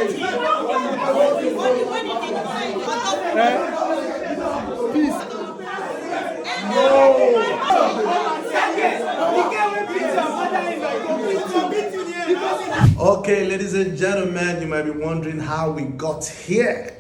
Okay, ladies and gentlemen, you might be wondering how we got here.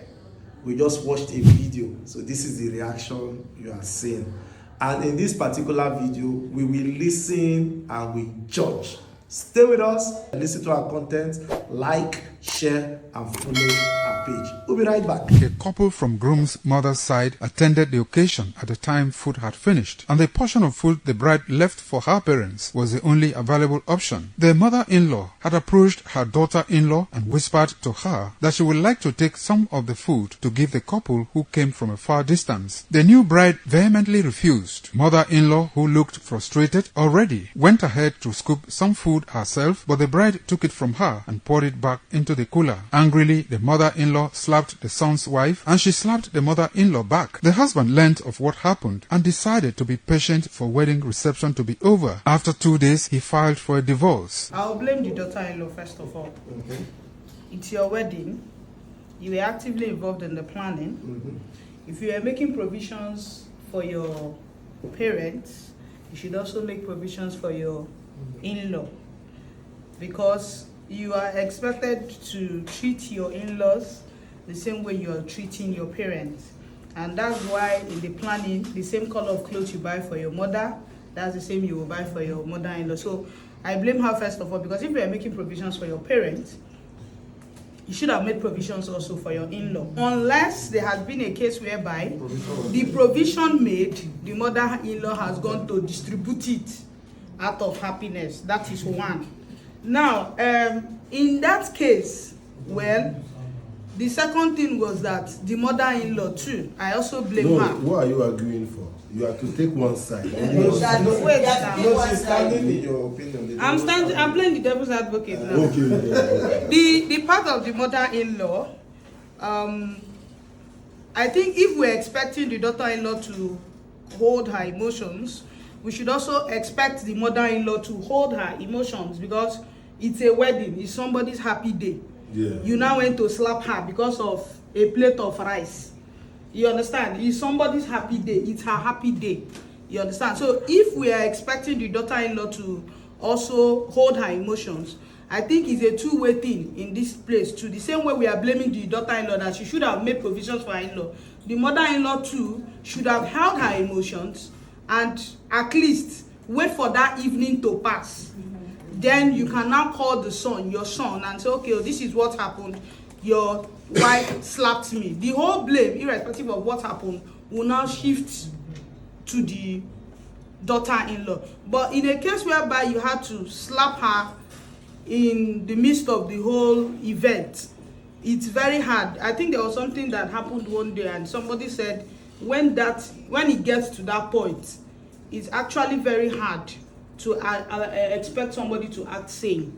We just watched a video, so this is the reaction you are seeing. And in this particular video, we will listen and we judge. Stay with us, listen to our content, like, share, and follow our page. We'll be right back. A couple from groom's mother's side attended the occasion at the time food had finished, and the portion of food the bride left for her parents was the only available option. The mother-in-law had approached her daughter-in-law and whispered to her that she would like to take some of the food to give the couple who came from a far distance. The new bride vehemently refused. Mother-in-law, who looked frustrated already, went ahead to scoop some food herself, but the bride took it from her and poured it back into the cooler. Angrily, the mother-in-law slapped the son's wife, and she slapped the mother-in-law back. The husband learned of what happened and decided to be patient for wedding reception to be over. After 2 days, he filed for a divorce. I'll blame the daughter-in-law first of all. Okay. It's your wedding. You were actively involved in the planning. If you are making provisions for your parents, you should also make provisions for your in-law, because you are expected to treat your in-laws the same way you are treating your parents. And that's why in the planning, the same color of clothes you buy for your mother, that's the same you will buy for your mother-in-law. So I blame her first of all, because if you are making provisions for your parents, you should have made provisions also for your in-law. Unless there has been a case whereby the provision made, the mother-in-law has gone to distribute it out of happiness. That is one. Now, in that case, well, the second thing was that the mother-in-law too, I also blame her. What are you arguing for? You have to take one side. Wait, She's standing in your opinion. I'm playing the devil's advocate now. Okay. The part of the mother-in-law, I think if we're expecting the daughter-in-law to hold her emotions, we should also expect the mother-in-law to hold her emotions, because it's a wedding, it's somebody's happy day. Yeah. You now went to slap her because of a plate of rice. You understand? It's somebody's happy day. It's her happy day. You understand? So if we are expecting the daughter-in-law to also hold her emotions, I think it's a two-way thing in this place too. The same way we are blaming the daughter-in-law that she should have made provisions for her in-law, the mother-in-law too should have held her emotions and at least wait for that evening to pass. Then you can now call the son, your son, and say, okay, this is what happened. Your wife slapped me. The whole blame, irrespective of what happened, will now shift to the daughter-in-law. But in a case whereby you had to slap her in the midst of the whole event, it's very hard. I think there was something that happened one day, and somebody said when it gets to that point, it's actually very hard to expect somebody to act sane.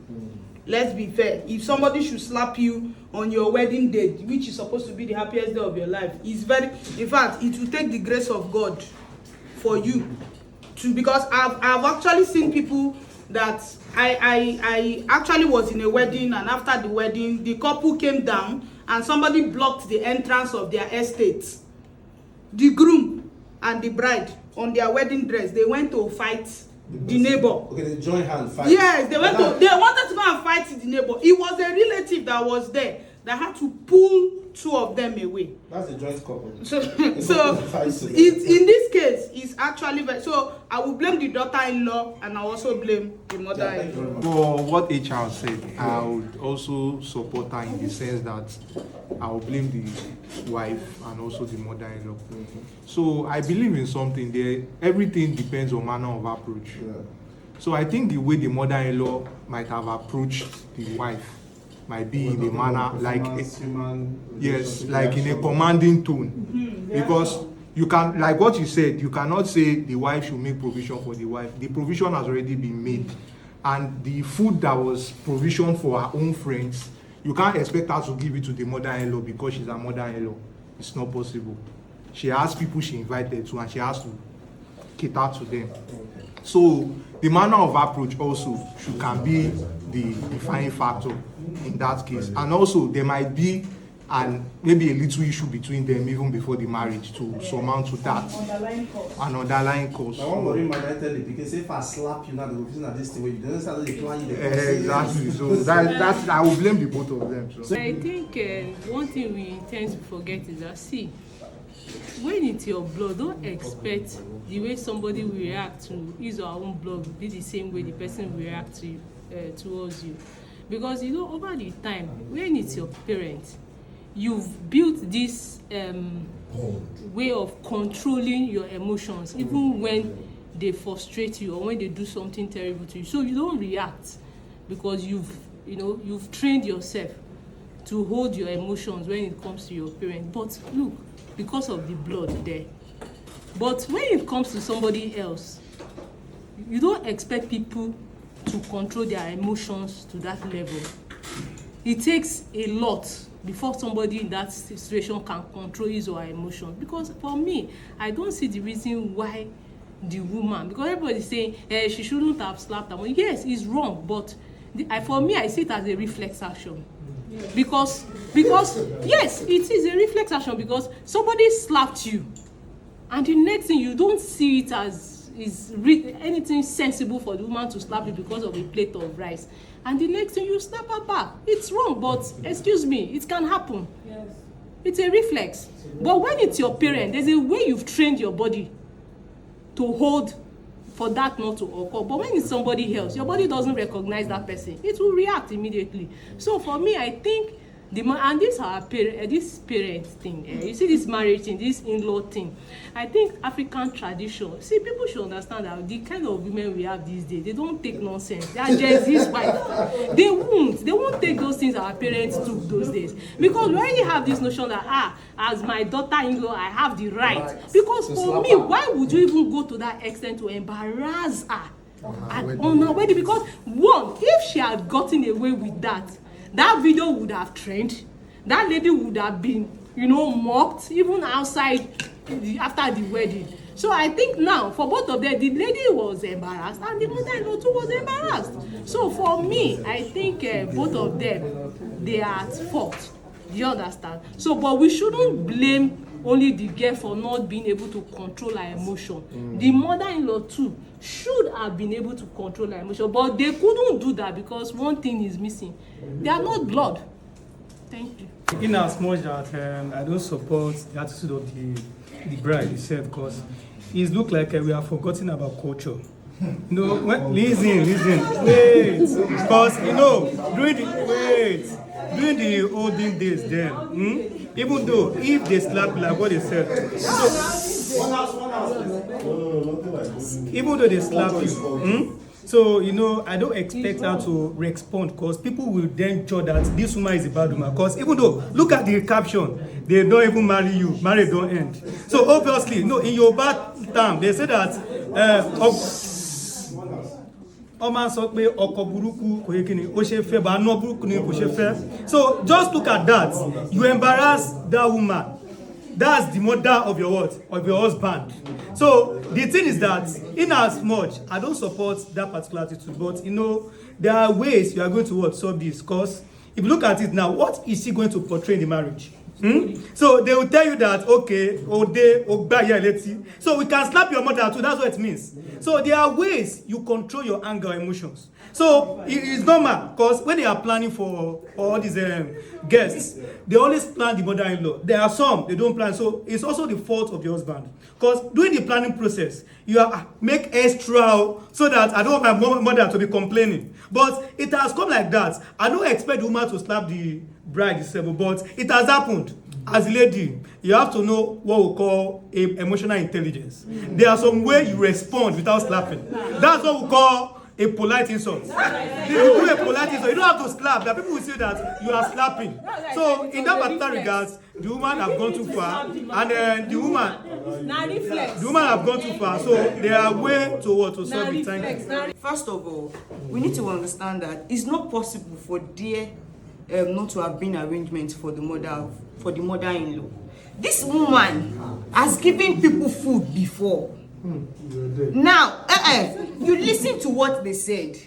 Let's be fair. If somebody should slap you on your wedding day, which is supposed to be the happiest day of your life, it's very, in fact, it will take the grace of God for you to, because I've actually seen people that I actually was in a wedding, and after the wedding, the couple came down and somebody blocked the entrance of their estate. The groom and the bride, on their wedding dress, they went to fight the neighbor. Okay, they joined hands, fight. Yes, they wanted to go and fight the neighbor. It was a relative that was there that had to pull two of them away. That's a joint couple. So it's in this case, it's actually very, so I will blame the daughter-in-law and I also blame the mother-in-law. For what HR said, I would also support her in the sense that I will blame the wife and also the mother-in-law. So I believe in something there. Everything depends on manner of approach. Yeah. So I think the way the mother-in-law might have approached the wife might be in a manner like yes, like in a commanding tone. Because you can, like what you said, you cannot say the wife should make provision for the wife. The provision has already been made, and the food that was provision for her own friends, you can't expect her to give it to the mother-in-law because she's a mother-in-law. It's not possible. She has people she invited to, and she has to cater to them. So the manner of approach also can be the defining factor in that case. And also there might be maybe a little issue between them even before the marriage to surmount to that. An underlying cause. I want to remind you because if I slap you now, the reason that this thing where you don't start the plan. Exactly. So that's I will blame the both of them. So. I think one thing we tend to forget is that when it's your blood, don't expect the way somebody will react to his or her own blood will be the same way the person will react to towards you, because over the time when it's your parents, you've built this way of controlling your emotions, even when they frustrate you or when they do something terrible to you. So you don't react because you've trained yourself to hold your emotions when it comes to your parents. But look, because of the blood there. But when it comes to somebody else, you don't expect people to control their emotions to that level. It takes a lot before somebody in that situation can control his or her emotions. Because for me, I don't see the reason why the woman, because everybody is saying she shouldn't have slapped her. Yes, it's wrong, but for me, I see it as a reflex action. Because yes, it is a reflex action, because somebody slapped you and the next thing you don't see it as anything sensible for the woman to slap you because of a plate of rice, and the next thing you slap her back. It's wrong, but excuse me, it can happen. Yes. It's a reflex. But when it's your parent, there's a way you've trained your body to hold for that not to occur. But when it's somebody else, your body doesn't recognize that person. It will react immediately. So for me, I think and this parent thing, you see this marriage thing, this in-law thing, I think African tradition, people should understand that the kind of women we have these days, they don't take nonsense. They are Gen Z's wife. They won't take those things our parents took those days. Because we already have this notion that, as my daughter-in-law, I have the right. Because for me, why would you even go to that extent to embarrass her on her wedding? Because one, if she had gotten away with that video would have trended. That lady would have been, mocked even outside after the wedding. So I think now for both of them, the lady was embarrassed and the mother-in-law too was embarrassed. So for me, I think both of them, they are at fault. Do you understand? So, but we shouldn't blame only the girl for not being able to control her emotion. The mother-in-law too should have been able to control her emotion, but they couldn't do that because one thing is missing. They are not blood. Thank you. In as much that I don't support the attitude of the bride itself, because it looks like we have forgotten about culture. Listen, wait, because during the olden days then, even though if they slap like what they said, even though they slap you, so I don't expect her to respond, because people will then judge that this woman is a bad woman. Because even though, look at the caption, they don't even marry you, marriage don't end. So obviously, in your bad time, they say that so just look at that. You embarrass that woman. That's the mother of your what? Of your husband. So the thing is that, in as much, I don't support that particular attitude, but there are ways you are going to solve this. Because if you look at it now, what is she going to portray in the marriage? So they will tell you that, okay, so we can slap your mother too. That's what it means. So there are ways you control your anger or emotions. So it's normal, because when they are planning for all these guests, they always plan the mother-in-law. There are some they don't plan, so it's also the fault of the husband. Because during the planning process, you are make extra so that I don't want my mother to be complaining. But it has come like that. I don't expect the woman to slap the bride itself, but it has happened. As a lady, you have to know what we call emotional intelligence. There are some way you respond without slapping. That's what we call a polite insult. If you do a polite insult, you don't have to slap. There are people who say that you are slapping. So in that particular regards, the woman have gone too far, and the woman have gone too far. So there are ways to solve it. Thank you. First of all, we need to understand that it's not possible for there not to have been arrangements for the mother-in-law. This woman has given people food before. Now, you listen to what they said.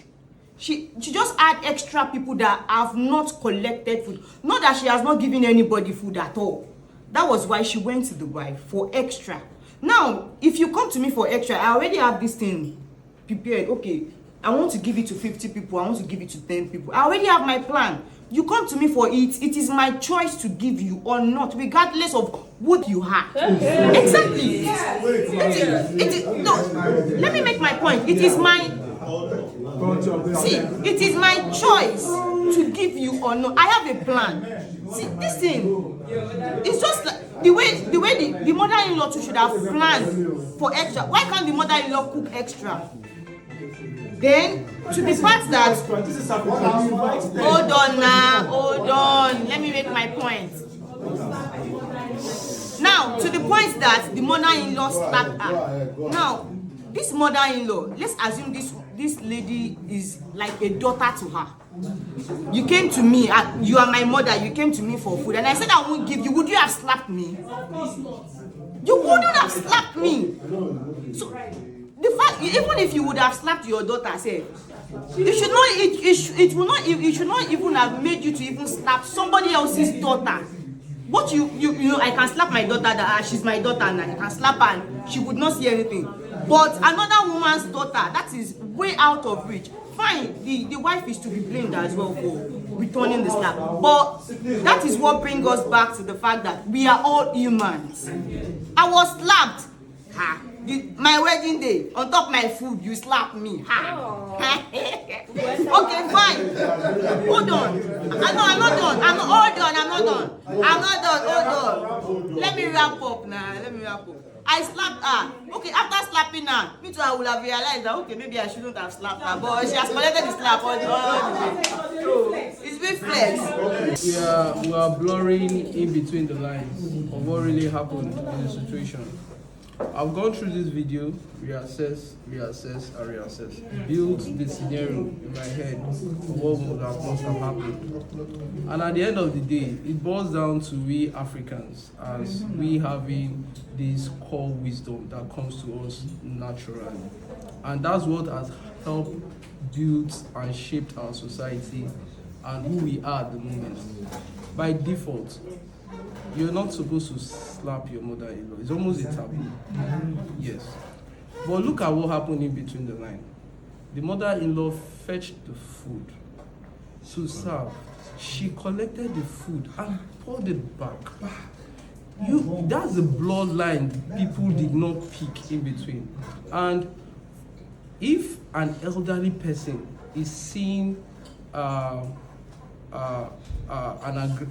she just had extra people that have not collected food. Not that she has not given anybody food at all. That was why she went to Dubai for extra. Now, if you come to me for extra, I already have this thing prepared. Okay, I want to give it to 50 people. I want to give it to 10 people. I already have my plan. You come to me for it. It is my choice to give you or not, regardless of what you have. Exactly. No, let me make my point. It is my it is my choice to give you or not. I have a plan. See, this thing, it's just like the way the mother-in-law too should have planned for extra. Why can't the mother-in-law cook extra? Then, to the part that, hold on now, hold on, let me make my point. Now, to the point that the mother-in-law slapped her. Now, this mother-in-law, let's assume this lady is like a daughter to her. You came to me, you are my mother, you came to me for food, and I said I won't give you. Would you have slapped me? You wouldn't have slapped me. So, the fact, even if you would have slapped your daughter, say, it should not even have made you to even slap somebody else's daughter. What you know, I can slap my daughter that she's my daughter and I can slap her and she would not see anything. But another woman's daughter, that is way out of reach. Fine, the wife is to be blamed as well for returning the slap. But that is what brings us back to the fact that we are all humans. I was slapped. My wedding day, on top of my food, you slap me. Okay, fine. Hold on. I'm not done. Hold on. Let me wrap up now. I slapped her. Okay, after slapping her, me too, I would have realized that, okay, maybe I shouldn't have slapped her. But she has collected the slap all the way. So, it's been flex. We are blurring in between the lines of what really happened in the situation. I've gone through this video, reassess, and reassess. Built the scenario in my head of what must have happened. And at the end of the day, it boils down to we Africans as we having this core wisdom that comes to us naturally. And that's what has helped build and shaped our society and who we are at the moment. By default, you're not supposed to slap your mother-in-law. It's almost a taboo. Yes. But look at what happened in between the line. The mother-in-law fetched the food to serve. She collected the food and poured it back. That's the bloodline people did not pick in between. And if an elderly person is seeing an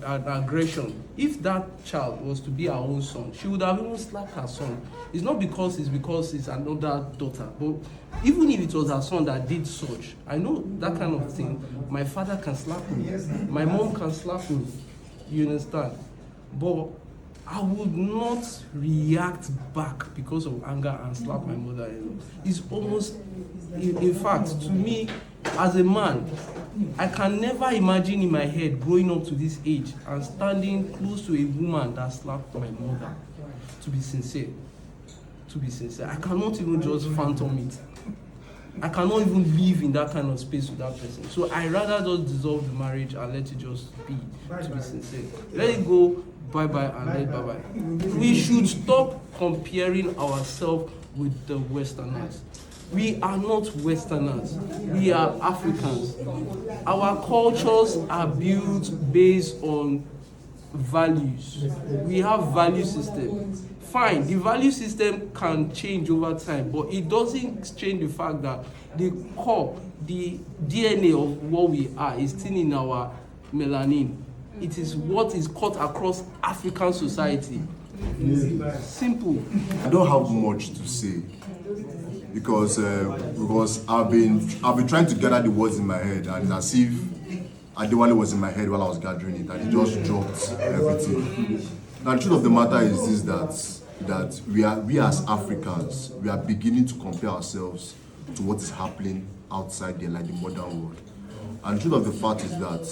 aggression, if that child was to be her own son, she would have even slapped her son. It's not because it's another daughter, but even if it was her son that did such, I know that kind of thing. My father can slap me, my mom can slap me, you understand? But I would not react back because of anger and slap my mother-in-law. It's almost, in fact, to me, as a man, I can never imagine in my head growing up to this age and standing close to a woman that slapped my mother. To be sincere, I cannot even just phantom it. I cannot even live in that kind of space with that person. So I rather just dissolve the marriage and let it just be, to be sincere. Let it go bye-bye and let it bye-bye. We should stop comparing ourselves with the Westerners. We are not Westerners, we are Africans. Our cultures are built based on values. We have value system. Fine, the value system can change over time, but it doesn't change the fact that the core, the DNA of what we are is still in our melanin. It is what is cut across African society. Simple. I don't have much to say because I've been trying to gather the words in my head, and it's as if Adewale was in my head while I was gathering it, and it just dropped everything. Now the truth of the matter is this, that we as Africans, we are beginning to compare ourselves to what is happening outside there, like the modern world. And the truth of the fact is that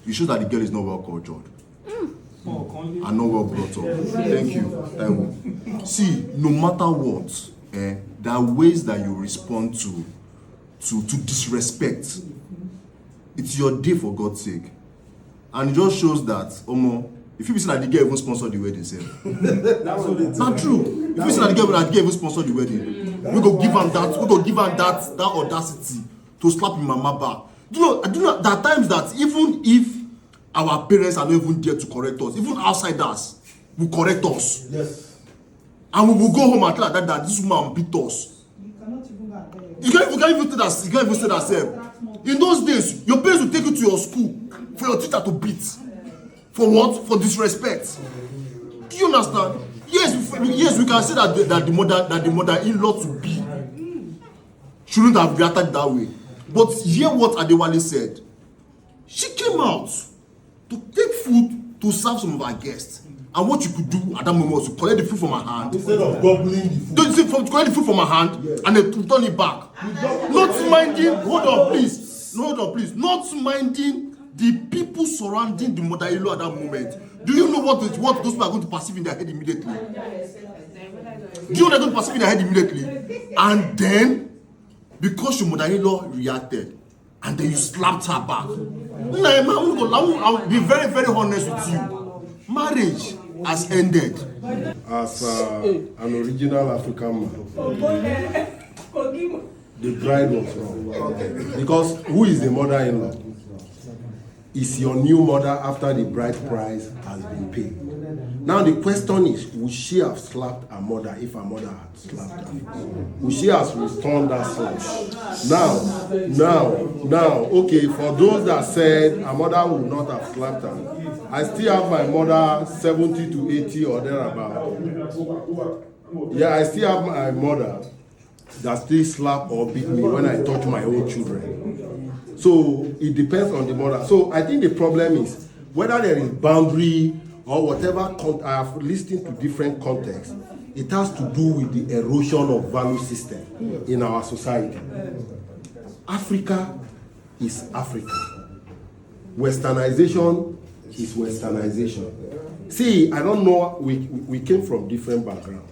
it shows that the girl is not well cultured. And not well brought up. Thank you. See, no matter what, there are ways that you respond to disrespect. It's your day, for God's sake. And it just shows that, Omo, if you see that the girl even sponsored the wedding, say, not true. If you see that the girl even sponsored the wedding, we go give him that audacity to slap him mama back. Do you know there are times that even if our parents are not even there to correct us, even outsiders will correct us. Yes. And we will go home and tell her that this woman beat us. You can't even say that self. In those days, your parents will take you to your school for your teacher to beat. For what? For disrespect. Do you understand? Yes, we can say that the mother-in-law to be shouldn't have reacted that way. But hear what Adewale said. She came out to take food to serve some of our guests. And what you could do at that moment was to collect the food from her hand. Instead of gobbling the food. Collect the food from her hand, yes. And then to turn it back. Not minding, hold on please. Not minding the people surrounding the mother-in-law at that moment. Do you know what those people are going to perceive in their head immediately? Do you know they're going to perceive in their head immediately? And then, because your mother-in-law reacted, and then you slapped her back. I'll be very, very honest with you. Marriage has ended. As an original African man, the bride was wrong. Because who is the mother-in-law? Is your new mother after the bride price has been paid. Now the question is, would she have slapped her mother if her mother had slapped her? Would she have returned that slap? Now, okay, for those that said her mother would not have slapped her, I still have my mother 70 to 80 or thereabout. Yeah, I still have my mother that still slap or beat me when I touch my own children. So it depends on the mother. So I think the problem is whether there is boundary or whatever. I have listened to different contexts. It has to do with the erosion of value system in our society. Africa is Africa. Westernization is westernization. See, I don't know, we came from different backgrounds,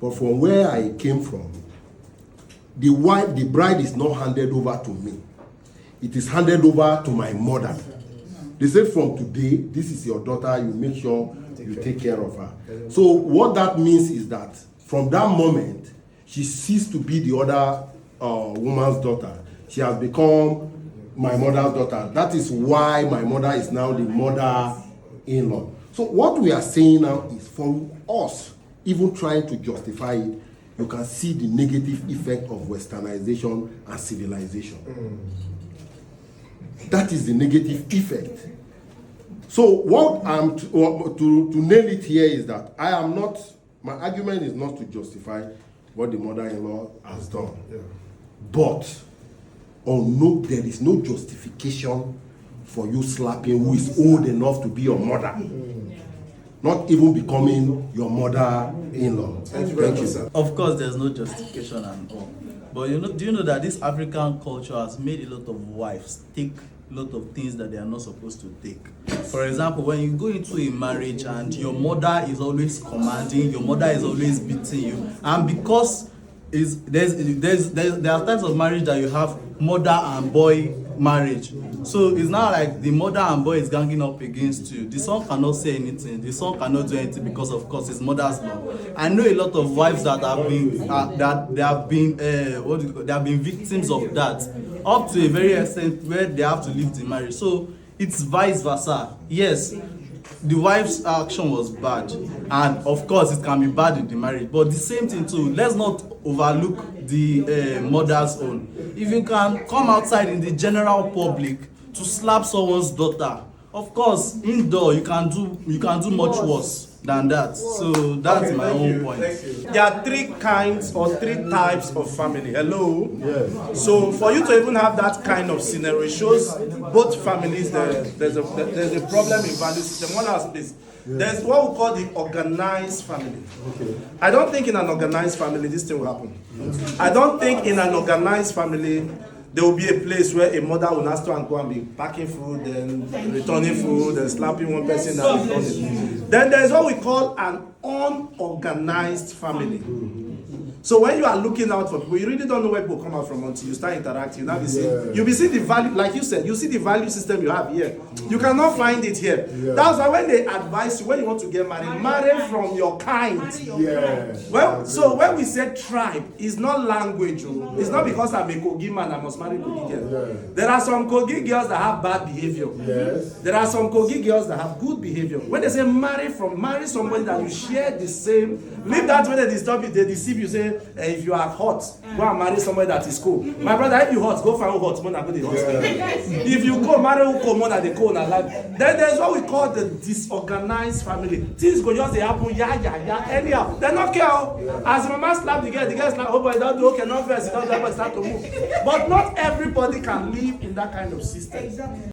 but from where I came from, the bride is not handed over to me. It is handed over to my mother. They say from today, this is your daughter, you make sure you take care of her. So what that means is that from that moment, she ceased to be the other woman's daughter. She has become my mother's daughter. That is why my mother is now the mother-in-law. So what we are saying now is for us, even trying to justify it, you can see the negative effect of westernization and civilization. That is the negative effect. So what I'm to nail it here is that I am not, my argument is not to justify what the mother-in-law has done. Yeah. But there is no justification for you slapping who is old enough to be your mother. Not even becoming your mother-in-law. Thank you, sir. Of course, there's no justification and all. But do you know that this African culture has made a lot of wives take a lot of things that they are not supposed to take? For example, when you go into a marriage and your mother is always commanding, your mother is always beating you, and because there are types of marriage that you have mother and boy marriage. So it's not like the mother and boy is ganging up against you. The son cannot say anything. The son cannot do anything because, of course, his mother's love. I know a lot of wives that have been they have been victims of that, up to a very extent where they have to leave the marriage. So it's vice versa. Yes, the wife's action was bad, and of course it can be bad in the marriage, but the same thing too, let's not overlook the mother's own. If you can come outside in the general public to slap someone's daughter, of course indoor you can do much worse than that. So that's my own point. There are three kinds or three types of family. Hello? Yes. So for you to even have that kind of scenario, it shows both families there's a problem in value system. One has this. There's what we call the organized family. Okay. I don't think in an organized family this thing will happen. I don't think in an organized family there will be a place where a mother will not stand and go and be packing food, then returning food, then slapping one person and returning. Then there's what we call an unorganized family. So when you are looking out for people, you really don't know where people come out from until you start interacting. You'll be seeing, you'll be seeing the value, like you said, you see the value system you have here. You cannot find it here. That's why when they advise you, when you want to get married, marry from your kind. Well, so when we say tribe, it's not language. It's not because I'm a Kogi man, I must marry Kogi girl. There are some Kogi girls that have bad behavior. There are some Kogi girls that have good behavior. When they say marry somebody that you share the same, leave that when they disturb you, they deceive you, say, if you are hot, go and marry somebody that is cool. My brother, if you hot, go find who hot, more than go the hot. If you go marry who cool, more than the cold and like. Then there's what we call the disorganized family. Things go just they happen, anyhow. They don't care. As mama slap the girl slap, oh boy, don't do okay, not first, don't start to move. But not everybody can live in that kind of system.